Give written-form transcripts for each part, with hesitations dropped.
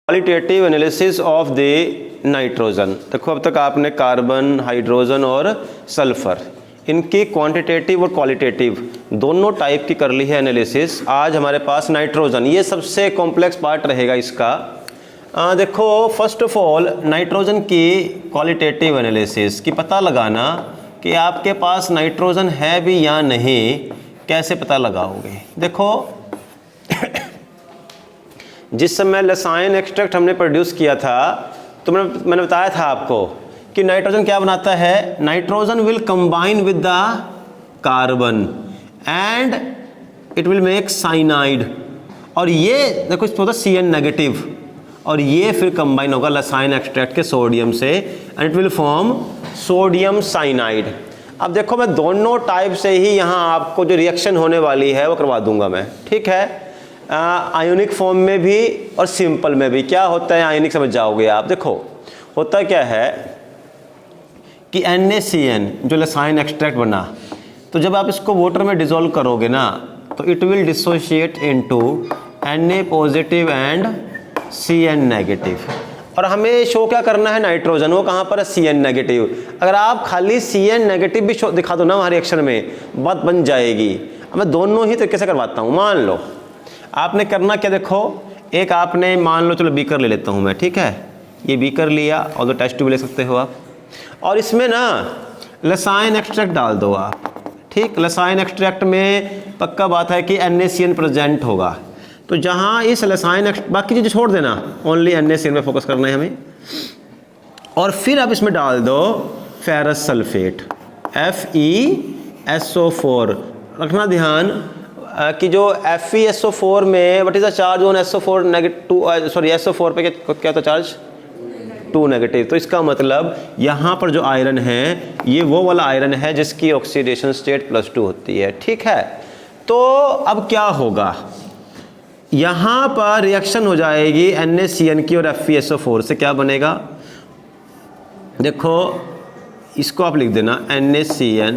Qualitative analysis of the nitrogen. देखो अब तक आपने कार्बन, हाइड्रोजन और सल्फर, इनकी क्वांटिटेटिव और क्वालिटेटिव दोनों टाइप की कर ली है एनालिसिस। आज हमारे पास नाइट्रोजन, ये सबसे कॉम्प्लेक्स पार्ट रहेगा इसका। देखो फर्स्ट ऑफ ऑल नाइट्रोजन की क्वालिटेटिव एनालिसिस की पता लगाना कि आपके पास नाइट्रोजन है भी या नहीं, कैसे पता लगाओगे। देखो जिस समय लसाइन एक्सट्रैक्ट हमने प्रोड्यूस किया था तो मैंने बताया था आपको कि नाइट्रोजन क्या बनाता है, nitrogen will combine with the carbon and it will make cyanide. और ये देखो इसमें होता है CN नेगेटिव, और ये फिर कंबाइन होगा लसाइन एक्सट्रैक्ट के सोडियम से and it will form sodium cyanide. अब देखो मैं दोनों टाइप से ही यहाँ आपको जो रिएक्शन होने वाली है वो करवा दूंगा मैं, ठीक है। आयोनिक फॉर्म में भी और सिंपल में भी। क्या होता है आयोनिक समझ जाओगे आप। देखो होता क्या है कि NaCN जो लसाइन एक्सट्रैक्ट बना, तो जब आप इसको वाटर में डिसॉल्व करोगे ना तो it will dissociate into Na positive and CN negative. और हमें शो क्या करना है नाइट्रोजन, वो कहाँ पर है CN नेगेटिव। अगर आप खाली CN नेगेटिव भी शो दिखा दो ना वहाँ रिएक्शन में, बात बन जाएगी। अब मैं दोनों ही तरीके से करवाता हूँ। मान लो आपने करना क्या, देखो एक आपने मान लो, चलो बीकर ले लेता हूँ मैं, ठीक है। ये बीकर लिया और तो टेस्ट ट्यूब ले सकते हो आप, और इसमें ना लसाइन एक्सट्रैक्ट डाल दो आप, ठीक। लसाइन एक्सट्रैक्ट में पक्का बात है कि NaCN प्रेजेंट होगा, तो जहाँ इस लसाइन बाकी चीज़ें छोड़ देना, ओनली NaCN में फोकस करना है हमें। और फिर आप इसमें डाल दो फेरस सल्फेट FeSO4। रखना ध्यान कि जो FeSO4 में what is the charge on SO4 negative, sorry SO4 पे क्या था चार्ज, 2 नेगेटिव। तो इसका मतलब यहाँ पर जो आयरन है ये वो वाला आयरन है जिसकी ऑक्सीडेशन स्टेट +2 होती है, ठीक है। तो अब क्या होगा, यहाँ पर रिएक्शन हो जाएगी NaCN की और FeSO4 से। क्या बनेगा, देखो इसको आप लिख देना NaCN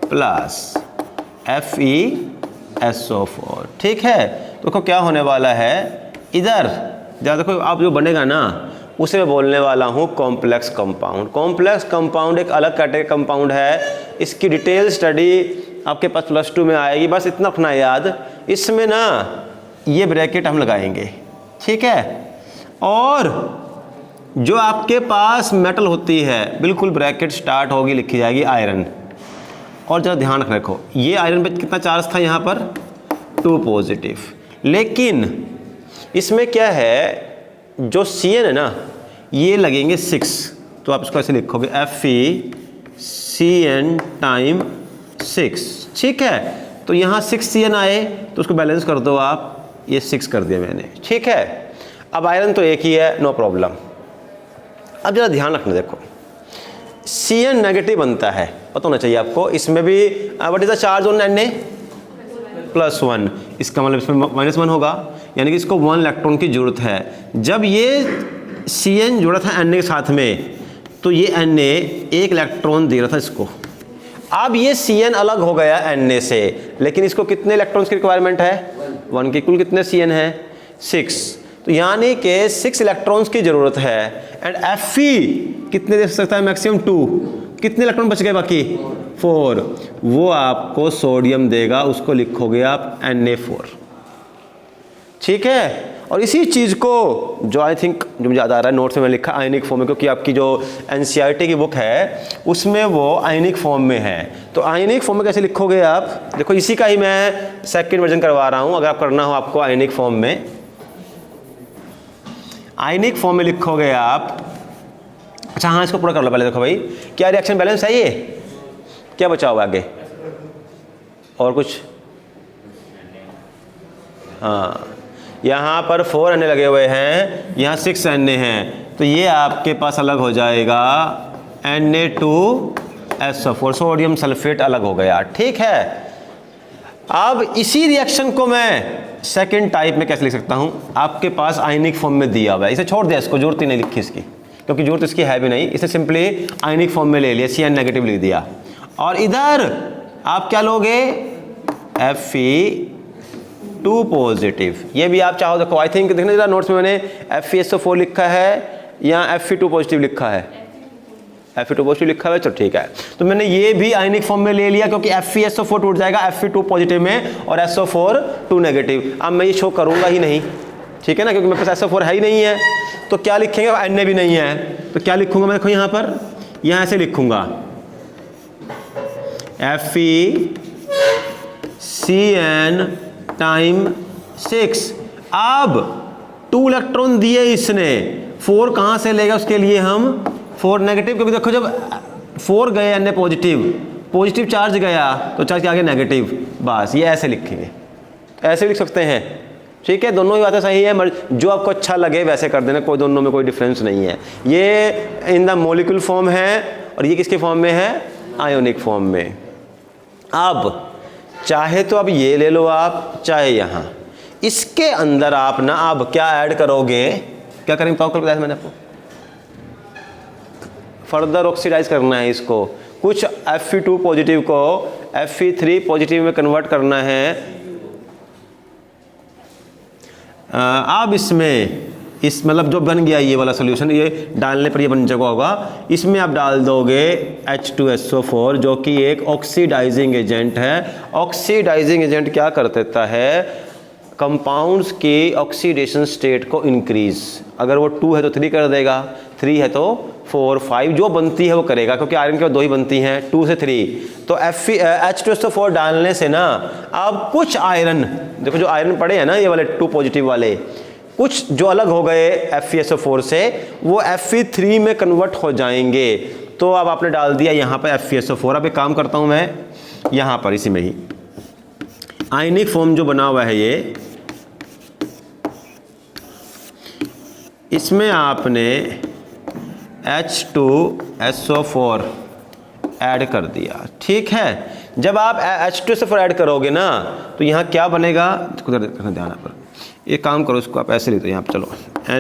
प्लस FeSO4, ठीक है। तो देखो क्या होने वाला है इधर, देखो आप जो बनेगा ना उसे मैं बोलने वाला हूँ कॉम्प्लेक्स कंपाउंड। कॉम्प्लेक्स कंपाउंड एक अलग कैटेगरी कंपाउंड है, इसकी डिटेल स्टडी आपके पास +2 में आएगी। बस इतना रखना याद, इसमें ना ये ब्रैकेट हम लगाएंगे, ठीक है। और जो आपके पास मेटल होती है बिल्कुल ब्रैकेट स्टार्ट होगी, लिखी जाएगी आयरन। और जरा ध्यान रखो ये आयरन पे कितना चार्ज था यहाँ पर, 2 पॉजिटिव। लेकिन इसमें क्या है, जो CN है ना ये लगेंगे 6, तो आप इसको ऐसे लिखोगे FeCN टाइम 6, ठीक है। तो यहाँ 6 CN आए तो उसको बैलेंस कर दो आप, ये 6 कर दिया मैंने, ठीक है। अब आयरन तो एक ही है, नो प्रॉब्लम। अब जरा ध्यान रखना, देखो CN नेगेटिव बनता है, पता होना चाहिए आपको। इसमें भी what is the charge on Na +1, इसका मतलब इसमें -1 होगा, यानी कि इसको 1 इलेक्ट्रॉन की जरूरत है। जब ये CN जुड़ा था Na के साथ में तो ये Na 1 इलेक्ट्रॉन दे रहा था इसको। अब ये CN अलग हो गया Na से, लेकिन इसको कितने इलेक्ट्रॉन्स की रिक्वायरमेंट है, 1 की। कुल कितने CN है, 6, तो यानी कि 6 इलेक्ट्रॉन्स की जरूरत है। एंड Fe कितने दे सकता है, मैक्सिमम 2। कितने इलेक्ट्रॉन बच गए बाकी, 4। वो आपको सोडियम देगा, उसको लिखोगे आप Na4, ठीक है। और इसी चीज़ को जो आई थिंक जो मुझे याद आ रहा है नोट्स में लिखा आयनिक फॉर्म में, क्योंकि आपकी जो NCERT की बुक है उसमें वो आयनिक फॉर्म में है। तो आयनिक फॉर्म में कैसे लिखोगे आप, देखो इसी का ही मैं सेकंड वर्जन करवा रहा हूँ। अगर आप करना हो आपको आयनिक फॉर्म में, आयनिक फॉर्म में लिखोगे आप। अच्छा हाँ, इसको पूरा कर लो पहले। देखो भाई क्या रिएक्शन बैलेंस है, ये क्या बचा हुआ आगे, और कुछ, हाँ यहाँ पर 4 Na लगे हुए हैं, यहाँ 6 Na हैं, तो ये आपके पास अलग हो जाएगा Na2SO4, सोडियम सल्फेट अलग हो गया, ठीक है। अब इसी रिएक्शन को मैं सेकंड टाइप में कैसे लिख सकता हूँ, आपके पास आयनिक फॉर्म में दिया हुआ है, इसे छोड़ दिया, इसको जरूरत ही नहीं लिखी इसकी, क्योंकि जरूरत इसकी है भी नहीं। इसे सिंपली आयनिक फॉर्म में ले लिया, CN नेगेटिव लिख दिया। और इधर आप क्या लोगे, टू पॉजिटिव। ये भी आप चाहो देखो, आई थिंक देखना जरा नोट्स में मैंने FeSO4 लिखा है या Fe2 पॉजिटिव लिखा है, Fe2 पॉजिटिव लिखा है, चलो ठीक है। तो मैंने ये भी आयनिक फॉर्म में ले लिया क्योंकि FeSO4 टूट जाएगा Fe2 पॉजिटिव में और SO4 2 नेगेटिव। अब मैं ये शो करूंगा ही नहीं, ठीक है ना, क्योंकि मेरे पास SO4 है ही नहीं है। तो क्या लिखेंगे, Na भी नहीं है, तो क्या लिखूंगा मैं, देखो यहाँ पर, यहाँ ऐसे लिखूंगा FeCN टाइम 6। अब 2 इलेक्ट्रॉन दिए इसने, 4 कहाँ से लेगा उसके लिए हम 4 नेगेटिव, क्योंकि देखो जब 4 गए Na पॉजिटिव चार्ज गया तो चार्ज क्या आ गया नेगेटिव। बस ये ऐसे लिखेंगे, ऐसे लिख सकते हैं, ठीक है। दोनों ही बातें सही है, जो आपको अच्छा लगे वैसे कर देना, कोई दोनों में कोई डिफरेंस नहीं है। ये इन द मॉलिक्यूल फॉर्म है और ये किसके फॉर्म में है, आयोनिक फॉर्म में। अब चाहे तो अब ये ले लो आप, चाहे यहाँ, इसके अंदर आप ना अब क्या ऐड करोगे, क्या करेंगे बताओ, कल बताया मैंने आपको, फर्दर ऑक्सीडाइज करना है इसको, कुछ Fe2 पॉजिटिव को Fe3 पॉजिटिव में कन्वर्ट करना है। अब इसमें इस मतलब जो बन गया ये वाला सोल्यूशन, ये डालने पर ये बन चुका होगा, इसमें आप डाल दोगे H2SO4 जो कि एक ऑक्सीडाइजिंग एजेंट है। ऑक्सीडाइजिंग एजेंट क्या कर देता है, कंपाउंड्स की ऑक्सीडेशन स्टेट को इंक्रीज, अगर वो 2 है तो 3 कर देगा, 3 है तो 4 5 जो बनती है वो करेगा, क्योंकि आयरन के 2 ही बनती हैं, 2 से 3। तो H2SO4 डालने से ना अब कुछ आयरन, देखो जो आयरन पड़े हैं ना ये वाले 2 पॉजिटिव वाले, कुछ जो अलग हो गए FeSO4 से वो Fe3 में कन्वर्ट हो जाएंगे। तो अब आपने डाल दिया यहाँ पर FeSO4। अब एक काम करता हूँ मैं, यहाँ पर इसी में ही आयनिक फॉर्म जो बना हुआ है ये, इसमें आपने H2SO4 ऐड कर दिया, ठीक है। जब आप H2SO4 ऐड करोगे ना तो यहाँ क्या बनेगा, ध्यान पर, ये काम करो, इसको आप ऐसे लेते हो यहाँ पर, चलो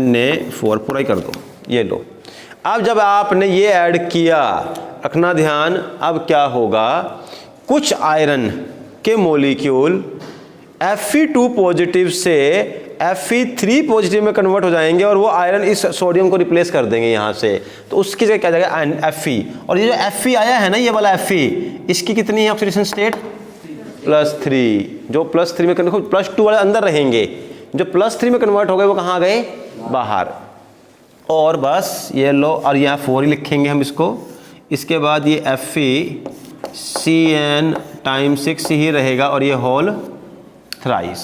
Na4 पूरा ही कर दो, ये लो। अब जब आपने ये ऐड किया, रखना ध्यान, अब क्या होगा, कुछ आयरन के मॉलिक्यूल Fe2 पॉजिटिव से Fe3 पॉजिटिव में कन्वर्ट हो जाएंगे और वो आयरन इस सोडियम को रिप्लेस कर देंगे यहाँ से। तो उसकी जगह क्या जाएगा Fe, और ये जो Fe आया है ना ये वाला Fe, इसकी कितनी है ऑक्सीडेशन स्टेट, +3। जो +3 में कन्वर्ट, +2 वाले अंदर रहेंगे, जो +3 में कन्वर्ट हो गए वो कहाँ गए, बाहर। और बस ये लो, और यहाँ 4 ही लिखेंगे हम इसको। इसके बाद ये FeCN टाइम 6 ही रहेगा और ये होल थ्राइस,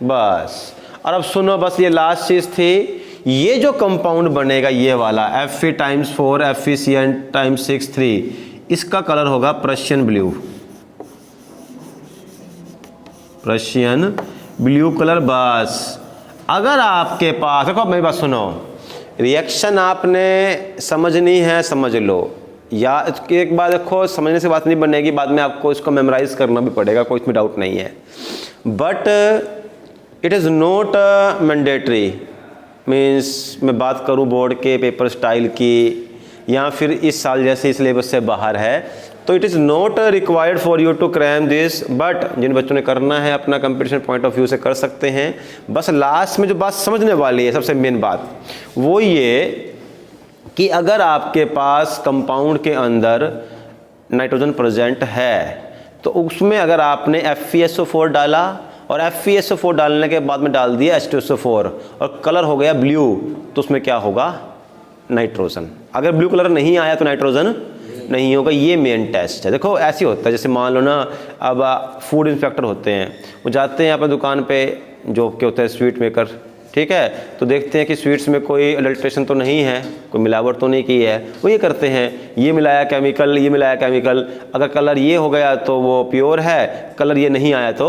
बस। और अब सुनो, बस ये लास्ट चीज थी, ये जो कंपाउंड बनेगा ये वाला Fe टाइम्स 4 FeCN टाइम्स 6 3, इसका कलर होगा Prussian blue, Prussian blue colour. बस अगर आपके पास, देखो मेरी बात सुनो, रिएक्शन आपने समझनी है समझ लो, या एक बार देखो समझने से बात नहीं बनेगी, बाद में आपको इसको मेमोराइज करना भी पड़ेगा, कोई इसमें डाउट नहीं है। But it is not mandatory, means मैं बात करूँ बोर्ड के पेपर स्टाइल की या फिर इस साल जैसे इस सिलेबस से बाहर है, तो it is not required for you to cram this. But जिन बच्चों ने करना है अपना कंपटीशन पॉइंट ऑफ व्यू से कर सकते हैं। बस लास्ट में जो बात समझने वाली है, सबसे मेन बात वो ये कि अगर आपके पास कंपाउंड के अंदर नाइट्रोजन प्रेजेंट है तो उसमें अगर आपने FeSO4 डाला और FeSO4 डालने के बाद में डाल दिया H2SO4 और कलर हो गया ब्लू, तो उसमें क्या होगा, नाइट्रोजन। अगर ब्लू कलर नहीं आया तो नाइट्रोजन नहीं होगा। ये मेन टेस्ट है। देखो ऐसे होता है, जैसे मान लो ना, अब फूड इंस्पेक्टर होते हैं, वो जाते हैं अपने दुकान पे, जो के होते हैं स्वीट मेकर, ठीक है, तो देखते हैं कि स्वीट्स में कोई अडल्ट्रेशन तो नहीं है, कोई मिलावट तो नहीं की है, वो ये करते हैं, ये मिलाया केमिकल, ये मिलाया केमिकल, अगर कलर ये हो गया तो वो प्योर है, कलर ये नहीं आया तो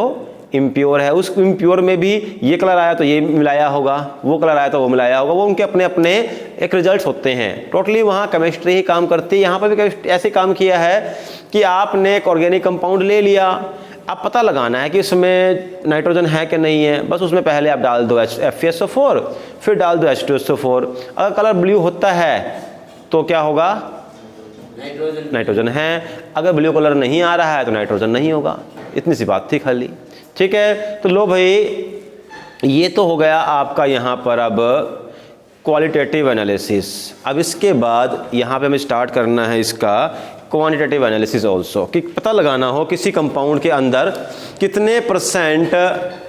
इम्प्योर है। उस इम्प्योर में भी ये कलर आया तो ये मिलाया होगा, वो कलर आया तो वो मिलाया होगा, वो उनके अपने अपने एक रिजल्ट्स होते हैं। टोटली वहाँ केमिस्ट्री ही काम करती है। यहाँ पर भी ऐसे काम किया है कि आपने एक ऑर्गेनिक कंपाउंड ले लिया, अब पता लगाना है कि उसमें नाइट्रोजन है कि नहीं है, बस उसमें पहले आप डाल दो FeSO4, फिर डाल दो H2SO4। अगर कलर ब्लू होता है तो क्या होगा, नाइट्रोजन है। अगर ब्लू कलर नहीं आ रहा है तो नाइट्रोजन नहीं होगा। इतनी सी बात थी खाली। ठीक है, तो लो भाई, ये तो हो गया आपका यहाँ पर अब क्वालिटेटिव एनालिसिस। अब इसके बाद यहाँ पे हमें स्टार्ट करना है इसका क्वांटिटेटिव एनालिसिस ऑल्सो, कि पता लगाना हो किसी कंपाउंड के अंदर कितने परसेंट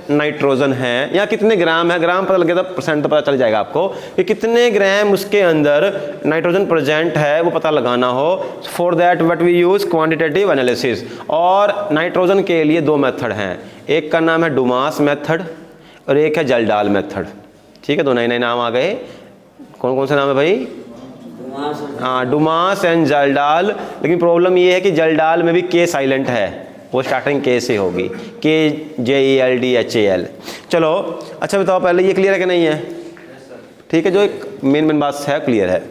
नाइट्रोजन है या कितने ग्राम है। ग्राम पता लगे तो परसेंट तो पता चल जाएगा आपको कि कितने ग्राम उसके अंदर नाइट्रोजन प्रेजेंट है, वो पता लगाना हो। For that what we use quantitative analysis. और नाइट्रोजन के लिए दो मेथड हैं, एक का नाम है डुमास मेथड और एक है जल्डाल मेथड। ठीक है, दो नए नए नाम आ गए। कौन कौन से नाम है भाई? हाँ, डुमास एंड जल्डाल। लेकिन प्रॉब्लम ये है कि जल्डाल में भी के साइलेंट है, वो स्टार्टिंग के से होगी, KJELDHAL। चलो अच्छा बताओ पहले ये क्लियर है कि नहीं है? ठीक है, जो एक मेन बात है क्लियर है।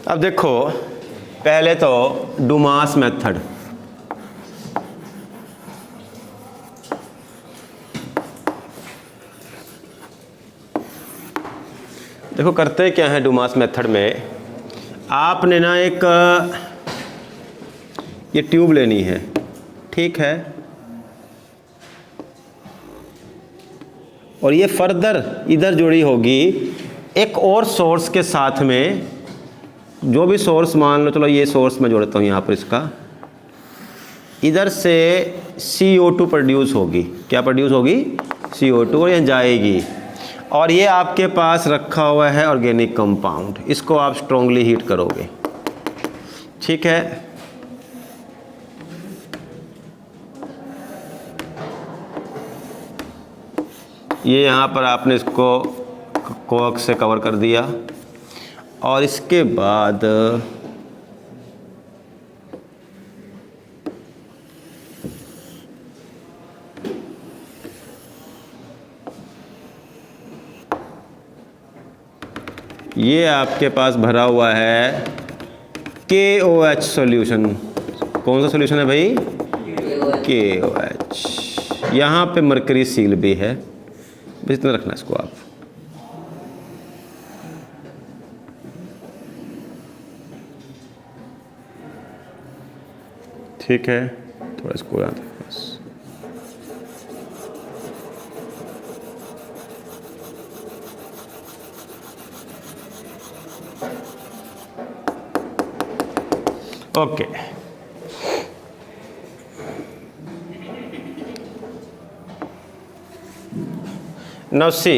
अब देखो पहले तो डुमास मेथड। देखो करते क्या है डुमास मेथड में, आपने ना एक ये ट्यूब लेनी है, ठीक है, और ये फर्दर इधर जुड़ी होगी एक और सोर्स के साथ में। जो भी सोर्स मान लो, चलो ये सोर्स मैं जोड़ता हूँ यहाँ पर इसका, इधर से CO2 प्रोड्यूस होगी। क्या प्रोड्यूस होगी? CO2, और यहाँ जाएगी। और ये आपके पास रखा हुआ है ऑर्गेनिक कंपाउंड, इसको आप स्ट्रांगली हीट करोगे। ठीक है, ये यहाँ पर आपने इसको कोक से कवर कर दिया और इसके बाद ये आपके पास भरा हुआ है KOH सॉल्यूशन। कौन सा सॉल्यूशन है भाई? KOH। यहाँ पे मरकरी सील भी है, बस इतना रखना इसको आप। ठीक है, थोड़ा इसको याद बस। ओके, नाउ सी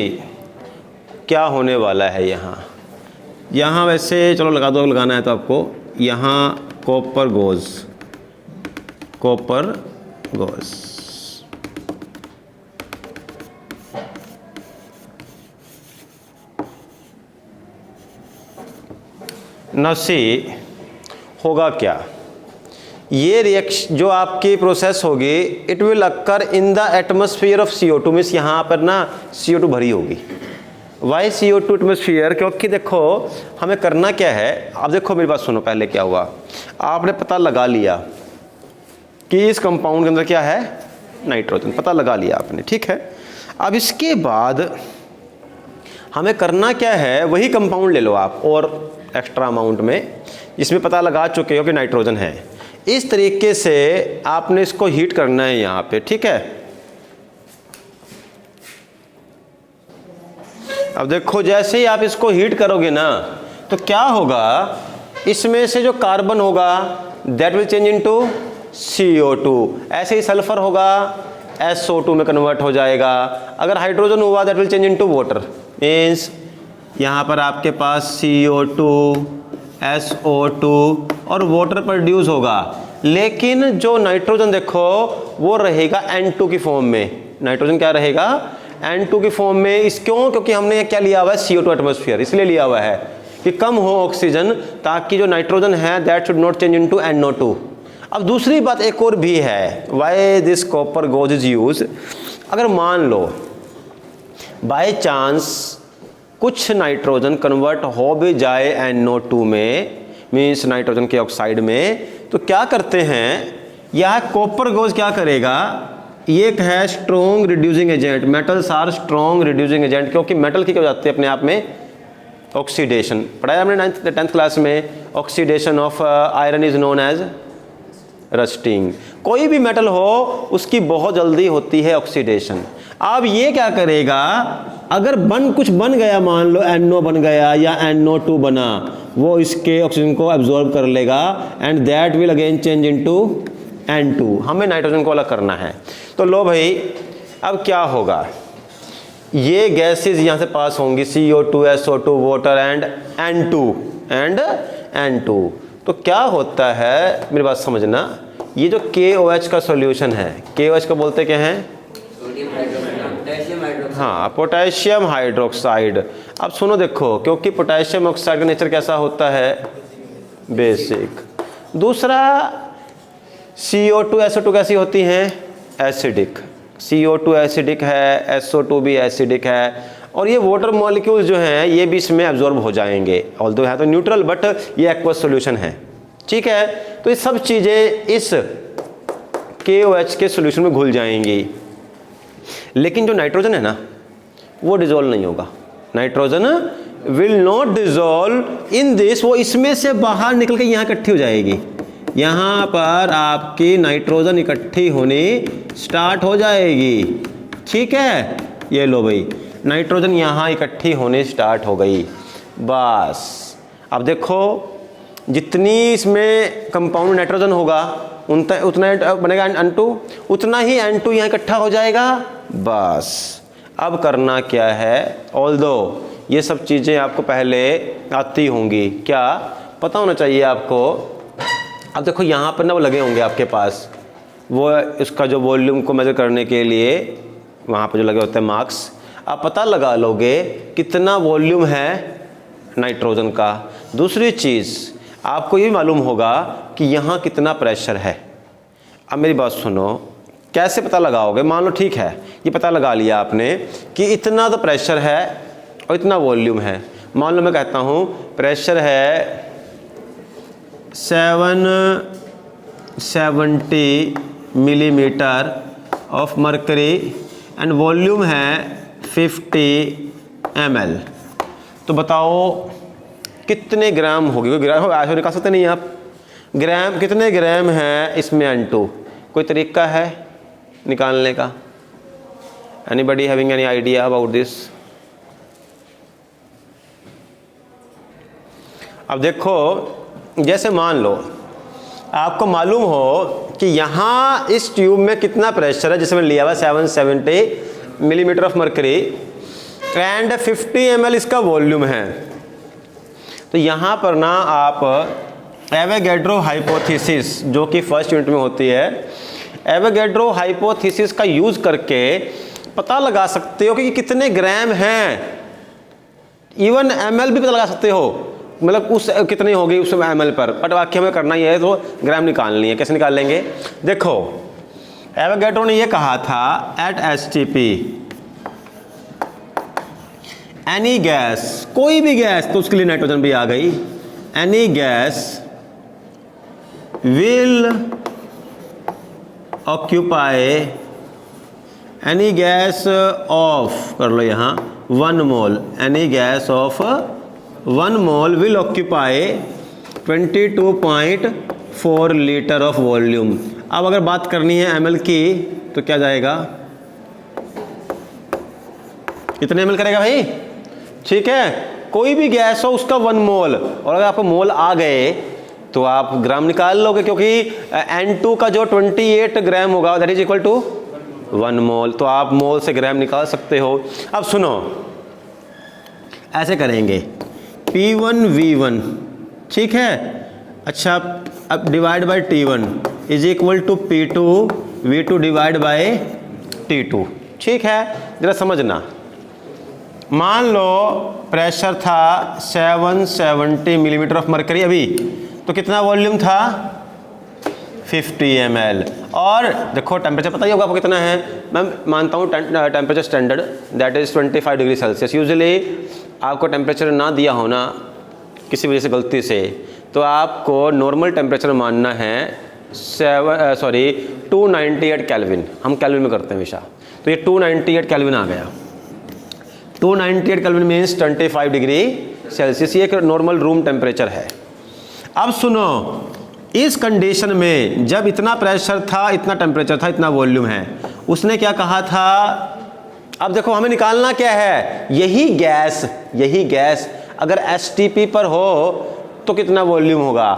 क्या होने वाला है यहाँ वैसे चलो लगा दो, लगाना है तो आपको यहाँ कॉपर गोज नाउ सी होगा क्या। ये रिएक्शन जो आपकी प्रोसेस होगी, it will occur in the atmosphere of CO2। Means यहाँ पर ना CO2 भरी होगी। Why CO2 atmosphere? क्योंकि देखो हमें करना क्या है। अब देखो मेरी बात सुनो, पहले क्या हुआ, आपने पता लगा लिया कि इस कंपाउंड के अंदर क्या है, नाइट्रोजन, पता लगा लिया आपने। ठीक है, अब इसके बाद हमें करना क्या है, वही कंपाउंड ले लो आप और एक्स्ट्रा अमाउंट में, जिसमें पता लगा चुके हो कि नाइट्रोजन है। इस तरीके से आपने इसको हीट करना है यहाँ पे। ठीक है, अब देखो जैसे ही आप इसको हीट करोगे ना, तो क्या होगा, इसमें से जो कार्बन होगा that will change into CO2। ऐसे ही सल्फर होगा SO2 में कन्वर्ट हो जाएगा। अगर हाइड्रोजन हुआ that will change into water. Means यहाँ पर आपके पास CO2, SO2 और वाटर प्रोड्यूस होगा। लेकिन जो नाइट्रोजन देखो वो रहेगा N2 की फॉर्म में। नाइट्रोजन क्या रहेगा, N2 की फॉर्म में। इस क्यों? क्योंकि हमने क्या लिया हुआ है, CO2 एटमॉस्फेयर, इसलिए लिया हुआ है कि कम हो ऑक्सीजन, ताकि जो नाइट्रोजन है that should not change into NO2। अब दूसरी बात एक और भी है, why this copper goes is use. अगर मान लो बाय चांस कुछ नाइट्रोजन कन्वर्ट हो भी जाए NO2 में, मीन्स नाइट्रोजन के ऑक्साइड में, तो क्या करते हैं, यह कॉपर गोज क्या करेगा, ये एक है strong reducing agent. Metals are strong reducing agent, क्योंकि मेटल की क्या हो जाती है अपने आप में ऑक्सीडेशन पढ़ाया हमने 10th क्लास में। Oxidation of iron is known as rusting. कोई भी मेटल हो उसकी बहुत जल्दी होती है ऑक्सीडेशन। अब ये क्या करेगा, अगर कुछ बन गया, मान लो NO बन गया या NO2 बना, वो इसके ऑक्सीजन को एब्जॉर्ब कर लेगा and that will again change into N2। हमें नाइट्रोजन को अलग करना है। तो लो भाई, अब क्या होगा, ये गैसेस यहाँ से पास होंगी, CO2, SO2, water and N2। तो क्या होता है, मेरी बात समझना, ये जो KOH का सॉल्यूशन है, KOH को बोलते क्या हैं, हाँ, पोटेशियम हाइड्रोक्साइड। अब सुनो देखो, क्योंकि पोटेशियम ऑक्साइड का नेचर कैसा होता है, बेसिक। दूसरा, CO2, SO2 कैसी होती हैं, एसिडिक। CO2 एसिडिक है, SO2 भी एसिडिक है, और ये वाटर मॉलिक्यूल्स जो हैं ये भी इसमें एब्जॉर्ब हो जाएंगे, ऑल्दो है तो न्यूट्रल, बट ये एक्वस सॉल्यूशन है, ठीक है। तो ये सब चीज़ें इस KOH के सॉल्यूशन में घुल जाएंगी। लेकिन जो नाइट्रोजन है ना, वो डिजोल्व नहीं होगा। Nitrogen will not dissolve in this, वो इसमें से बाहर निकल के यहाँ इकट्ठी हो जाएगी। यहाँ पर आपकी नाइट्रोजन इकट्ठी होनी स्टार्ट हो जाएगी, ठीक है। ये लो भाई, नाइट्रोजन यहाँ इकट्ठी होने स्टार्ट हो गई। बस अब देखो, जितनी इसमें कंपाउंड नाइट्रोजन होगा उतना बनेगा N2, उतना ही N2 यहाँ इकट्ठा हो जाएगा। बस अब करना क्या है, ऑल्दो ये सब चीज़ें आपको पहले आती होंगी, क्या पता होना चाहिए आपको। अब देखो यहाँ पर ना वो लगे होंगे आपके पास, वो इसका जो वॉल्यूम को मेजर करने के लिए वहाँ पर जो लगे होते हैं मार्क्स, आप पता लगा लोगे कितना वॉल्यूम है नाइट्रोजन का। दूसरी चीज़ आपको ये मालूम होगा कि यहाँ कितना प्रेशर है। अब मेरी बात सुनो, कैसे पता लगाओगे, मान लो ठीक है, ये पता लगा लिया आपने कि इतना तो प्रेशर है और इतना वॉल्यूम है। मान लो मैं कहता हूँ प्रेशर है 770 millimetre of mercury and volume है 50 ml। तो बताओ कितने ग्राम होगी, कोई ग्राम ऐसे निकाल सकते नहीं आप, ग्राम कितने ग्राम है इसमें N2, कोई तरीका है निकालने का? Anybody having any idea about this? अब देखो, जैसे मान लो आपको मालूम हो कि यहाँ इस ट्यूब में कितना प्रेशर है, जैसे मैंने लिया हुआ 770 millimetre of mercury and 50 ml इसका वॉल्यूम है। तो यहाँ पर ना आप एवोगैड्रो हाइपोथेसिस, जो कि फर्स्ट यूनिट में होती है, एवोगैड्रो हाइपोथेसिस का यूज़ करके पता लगा सकते हो कि कितने ग्राम हैं। इवन ml भी पता लगा सकते हो, मतलब उस कितनी होगी उस ml पर, बट वाक्य में करना ही है तो ग्राम निकालनी है। कैसे निकाल लेंगे, देखो एवोगैड्रो ने ये कहा था, एट STP एनी गैस, कोई भी गैस, तो उसके लिए नाइट्रोजन भी आ गई, any gas will occupy, any gas of, कर लो यहाँ 1 mole, any gas of 1 mole will occupy 22.4 litre of volume. अब अगर बात करनी है ml की तो क्या जाएगा, कितने ml करेगा भाई, ठीक है। कोई भी गैस हो उसका 1 मोल, और अगर आपको मोल आ गए तो आप ग्राम निकाल लोगे, क्योंकि N2 का जो 28 ग्राम होगा दैट इज इक्वल टू 1 मोल, तो आप मोल से ग्राम निकाल सकते हो। अब सुनो, ऐसे करेंगे P1V1, ठीक है। अच्छा, अब divide by T1 is equal to P2V2 divide by T2, ठीक है। जरा समझना, मान लो प्रेशर था 770 मिलीमीटर ऑफ मरकरी अभी, तो कितना वॉल्यूम था 50 ml, और देखो टेम्परेचर पता ही होगा आपको कितना है, मैं मानता हूँ temperature standard that is 25 degree Celsius. Usually आपको टेम्परेचर ना दिया होना किसी वजह से गलती से, तो आपको नॉर्मल टेम्परेचर मानना है 298 केल्विन, हम केल्विन में करते हैं हमेशा, तो ये 298 केल्विन आ गया। 298 केल्विन मीन्स 25 डिग्री सेल्सियस, ये एक नॉर्मल रूम टेम्परेचर है। अब सुनो, इस कंडीशन में जब इतना प्रेशर था, इतना टेम्परेचर था, इतना वॉल्यूम है, उसने क्या कहा था, अब देखो हमें निकालना क्या है, यही गैस अगर STP पर हो तो कितना वॉल्यूम होगा।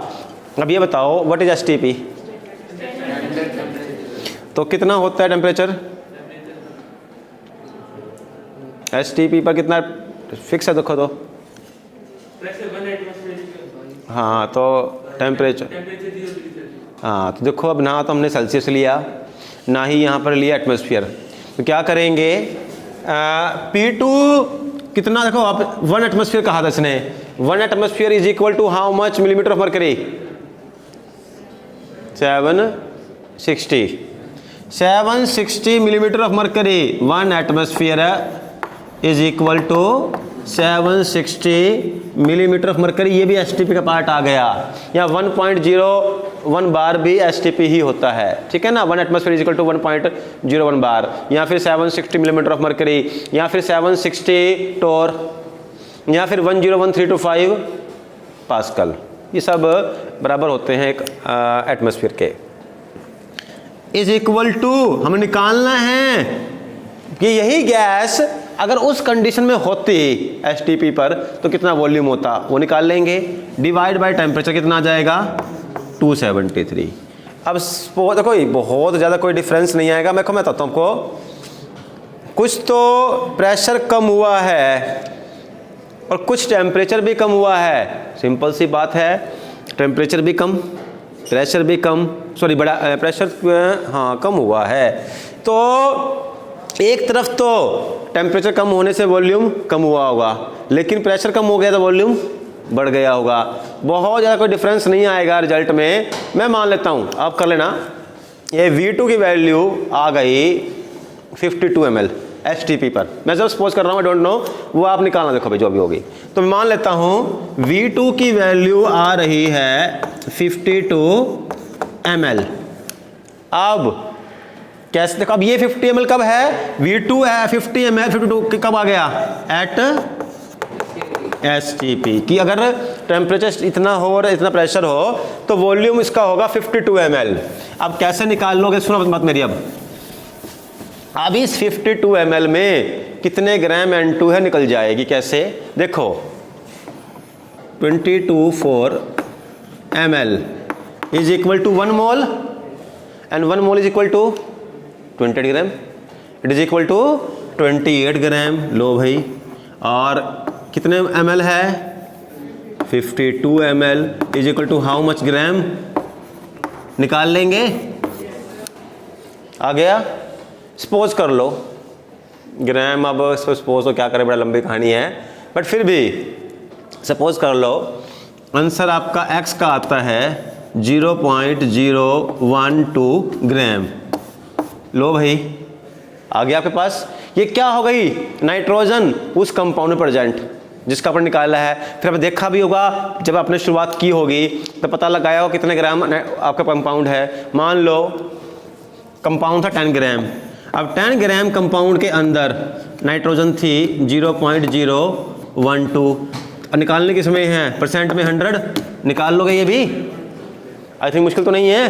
अब ये बताओ व्हाट इज STP, तो कितना होता है टेम्परेचर, STP पर कितना फिक्स है, देखो तो, हाँ तो टेम्परेचर, हाँ तो देखो अब ना तो हमने सेल्सियस लिया ना ही यहाँ पर लिया एटमॉस्फेयर, तो क्या करेंगे, P2 कितना, देखो आप 1 एटमॉस्फेयर कहा था इसने, 1 atmosphere is equal to how much millimetre of mercury, 760 millimetre of mercury, 1 atmosphere is equal to 760 millimetre of mercury, ये भी STP का पार्ट आ गया। या 1.01 बार भी STP ही होता है, ठीक है ना, 1 एटमॉस्फेयर इज इक्वल टू 1.01 बार, या फिर 760 मिलीमीटर ऑफ मरकरी, या फिर 760 टोर, या फिर 101.325 पास्कल, ये सब बराबर होते हैं एक एटमॉस्फेयर के। इज इक्वल टू हमें निकालना है कि यही गैस अगर उस कंडीशन में होती STP पर तो कितना वॉल्यूम होता, वो निकाल लेंगे, डिवाइड बाय टेम्परेचर कितना आ जाएगा, 273। अब देखो बहुत ज़्यादा कोई डिफरेंस नहीं आएगा, मैं बताता हूँ आपको, कुछ तो प्रेशर कम हुआ है और कुछ टेम्परेचर भी कम हुआ है, सिंपल सी बात है, टेम्परेचर भी कम, प्रेशर भी कम, सॉरी बड़ा प्रेशर हाँ कम हुआ है, तो एक तरफ तो टेम्परेचर कम होने से वॉल्यूम कम हुआ होगा, लेकिन प्रेशर कम हो गया तो वॉल्यूम बढ़ गया होगा, बहुत ज़्यादा कोई डिफरेंस नहीं आएगा रिजल्ट में, मैं मान लेता हूँ, आप कर लेना, ये V2 की वैल्यू आ गई 52 ml STP पर, मैं जब सपोज कर रहा हूँ, आई डोंट नो, वो आप निकालना, देखो भाई जो भी होगी, तो मैं मान लेता हूँ V2 की वैल्यू आ रही है 52 ml। अब कैसे देखो, अब ये 50 ml कब है, V2 है 50 ml, 52 कब आ गया, एट STP की अगर टेम्परेचर इतना हो और इतना प्रेशर हो तो वॉल्यूम इसका होगा 52 ml। अब कैसे निकाल लोगे, सुनो बात मेरी, अब इस 52 ml में कितने ग्राम N2 है निकल जाएगी, कैसे देखो, 22 ml is equal to 1 mole and 1 mole is equal to 28 gram, it is equal to 28 gram. लो भाई, और कितने ml है, 52 ml is equal to how much gram, निकाल लेंगे, आ गया, सपोज कर लो ग्राम, अब सपोज तो क्या करें, बड़ा लंबी कहानी है, बट फिर भी सपोज कर लो, आंसर आपका x का आता है 0.012 ग्राम। लो भाई, आ गया आपके पास, ये क्या हो गई, नाइट्रोजन उस कंपाउंड में प्रेजेंट जिसका अपन निकाला है। फिर आपने देखा भी होगा, जब आपने शुरुआत की होगी तो पता लगाया हो कितने ग्राम आपका कंपाउंड है, मान लो कंपाउंड था 10 ग्राम, अब 10 ग्राम कंपाउंड के अंदर नाइट्रोजन थी 0.012, निकालने के समय है परसेंट में 100, निकाल लोगे ये भी, आई थिंक मुश्किल तो नहीं है,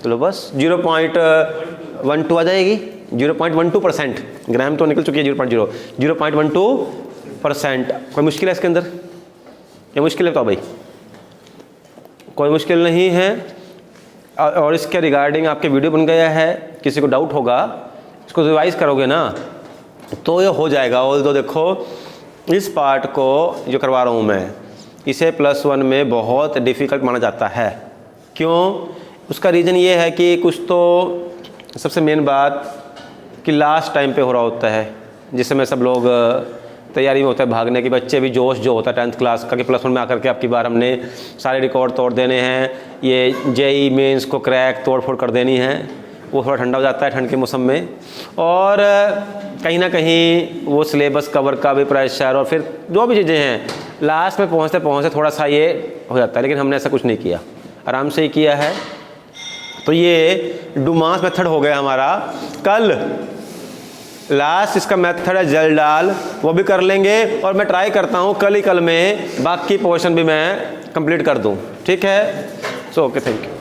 चलो बस 0.12 आ जाएगी, 0.12%, ग्राम तो निकल चुकी है 0.12%। कोई मुश्किल है इसके अंदर, ये मुश्किल है तो भाई, कोई मुश्किल नहीं है, और इसके रिगार्डिंग आपके वीडियो बन गया है, किसी को डाउट होगा इसको रिवाइज करोगे ना तो ये हो जाएगा। और तो देखो इस पार्ट को जो करवा रहा हूँ मैं, इसे +1 में बहुत डिफ़िकल्ट माना जाता है, क्यों, उसका रीज़न ये है कि कुछ तो सबसे मेन बात कि लास्ट टाइम पे हो रहा होता है, जिस समय सब लोग तैयारी में होता है भागने की, बच्चे भी जोश जो होता है 10th क्लास का कि +1 में आकर के आपकी बार हमने सारे रिकॉर्ड तोड़ देने हैं, ये JEE मेंस को क्रैक तोड़ फोड़ कर देनी है, वो थोड़ा ठंडा हो जाता है ठंड के मौसम में, और कहीं ना कहीं वो सिलेबस कवर का भी प्रेशर और फिर जो भी चीज़ें हैं, लास्ट में पहुँचते पहुँचते थोड़ा सा ये हो जाता है, लेकिन हमने ऐसा कुछ नहीं किया, आराम से ही किया है। तो ये डुमास मेथड हो गया हमारा। कल लास्ट इसका मेथड है जल डाल, वो भी कर लेंगे और मैं ट्राई करता हूँ कल ही कल में बाकी पोर्शन भी मैं कंप्लीट कर दूँ, ठीक है। So okay, thank you.